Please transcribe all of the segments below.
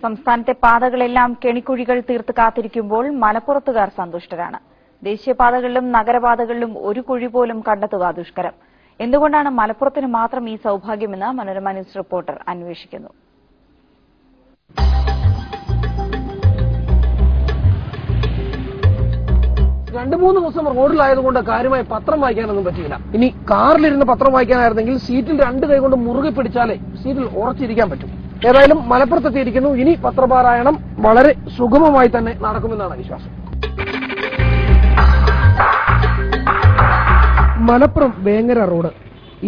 സംസ്ഥാനത്തെ പാതകളെല്ലാം കെണിക്കുഴികൾ തീർത്ത് കാത്തിരിക്കുമ്പോൾ മലപ്പുറത്തുകാർ സന്തുഷ്ടരാണ്. ദേശീയപാതകളിലും നഗരപാതകളിലും ഒരു കുഴി പോലും കണ്ടെത്തുക ദുഷ്കരം. എന്തുകൊണ്ടാണ് മലപ്പുറത്തിന് മാത്രം ഈ സൌഭാഗ്യമെന്ന് മനോരമ ന്യൂസ് റിപ്പോർട്ടർ അന്വേഷിക്കുന്നു. രണ്ടു മൂന്ന് ദിവസം റോഡിലായതുകൊണ്ട് കാര്യമായി പത്രം വായിക്കാനൊന്നും പറ്റിയില്ല. ഇനി കാറിലിരുന്ന് പത്രം വായിക്കാനായിരുന്നെങ്കിൽ സീറ്റിൽ രണ്ട് കൈ കൊണ്ട് മുറുകെ പിടിച്ചാലേ സീറ്റിൽ ഉറച്ചിരിക്കാൻ പറ്റും. ഏതായാലും മലപ്പുറത്തെത്തിയിരിക്കുന്നു. ഇനി പത്രപാരായണം വളരെ സുഗമമായി തന്നെ നടക്കുമെന്നാണ് വിശ്വാസം. മലപ്പുറം വേങ്ങര റോഡ്.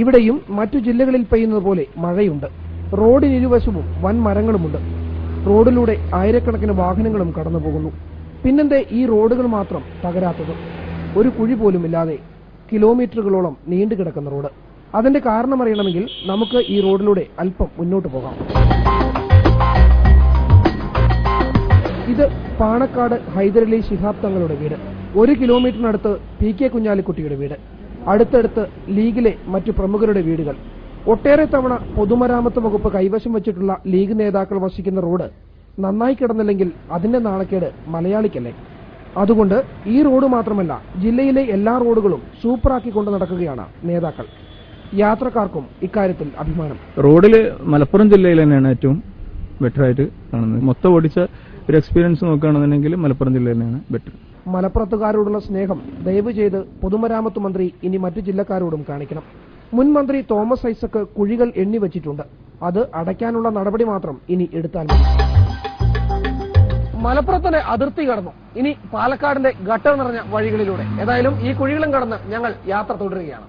ഇവിടെയും മറ്റു ജില്ലകളിൽ പെയ്യുന്നത് പോലെ മഴയുണ്ട്. റോഡിനിരുവശവും വൻ മരങ്ങളുമുണ്ട്. റോഡിലൂടെ ആയിരക്കണക്കിന് വാഹനങ്ങളും കടന്നുപോകുന്നു. പിന്നെന്തേ ഈ റോഡുകൾ മാത്രം തകരാത്തത്? ഒരു കുഴി പോലുമില്ലാതെ കിലോമീറ്ററുകളോളം നീണ്ടുകിടക്കുന്ന റോഡ്. അതിന്റെ കാരണമറിയണമെങ്കിൽ നമുക്ക് ഈ റോഡിലൂടെ അല്പം മുന്നോട്ട് പോകാം. ഇത് പാണക്കാട് ഹൈദരലി ശിഹാബ് തങ്ങളുടെ വീട്. 1 കിലോമീറ്ററിനടുത്ത് PK കുഞ്ഞാലിക്കുട്ടിയുടെ വീട്. അടുത്തടുത്ത് ലീഗിലെ മറ്റു പ്രമുഖരുടെ വീടുകൾ. ഒട്ടേറെ തവണ പൊതുമരാമത്ത് വകുപ്പ് കൈവശം വച്ചിട്ടുള്ള ലീഗ് നേതാക്കൾ വസിക്കുന്ന റോഡ് നന്നായി കിടന്നില്ലെങ്കിൽ അതിന്റെ നാണക്കേട് മലയാളിക്കല്ലേ. അതുകൊണ്ട് ഈ റോഡ് മാത്രമല്ല, ജില്ലയിലെ എല്ലാ റോഡുകളും സൂപ്പറാക്കിക്കൊണ്ട് നടക്കുകയാണ് നേതാക്കൾ. യാത്രക്കാർക്കും ഇക്കാര്യത്തിൽ അഭിമാനം. റോഡില് മലപ്പുറം ജില്ലയിൽ തന്നെയാണ് ഏറ്റവും ബെറ്റർ ആയിട്ട് കാണുന്നത്. മൊത്തം ഓടിച്ച ഒരു എക്സ്പീരിയൻസ് നോക്കുകയാണെന്നുണ്ടെങ്കിൽ മലപ്പുറം ജില്ല തന്നെയാണ് ബെറ്റർ. മലപ്പുറത്തുകാരോടുള്ള സ്നേഹം ദയവ് ചെയ്ത് പൊതുമരാമത്ത് മന്ത്രി ഇനി മറ്റു ജില്ലക്കാരോടും കാണിക്കണം. മുൻ മന്ത്രി തോമസ് ഐസക് കുഴികൾ എണ്ണിവച്ചിട്ടുണ്ട്. അത് അടയ്ക്കാനുള്ള നടപടി മാത്രം ഇനി എടുത്താൽ മതി. മലപ്പുറത്തിന്റെ അതിർത്തി കടന്നു. ഇനി പാലക്കാടിന്റെ ഗട്ടർ നിറഞ്ഞ വഴികളിലൂടെ. ഏതായാലും ഈ കുഴികളും കടന്ന് ഞങ്ങൾ യാത്ര തുടരുകയാണ്.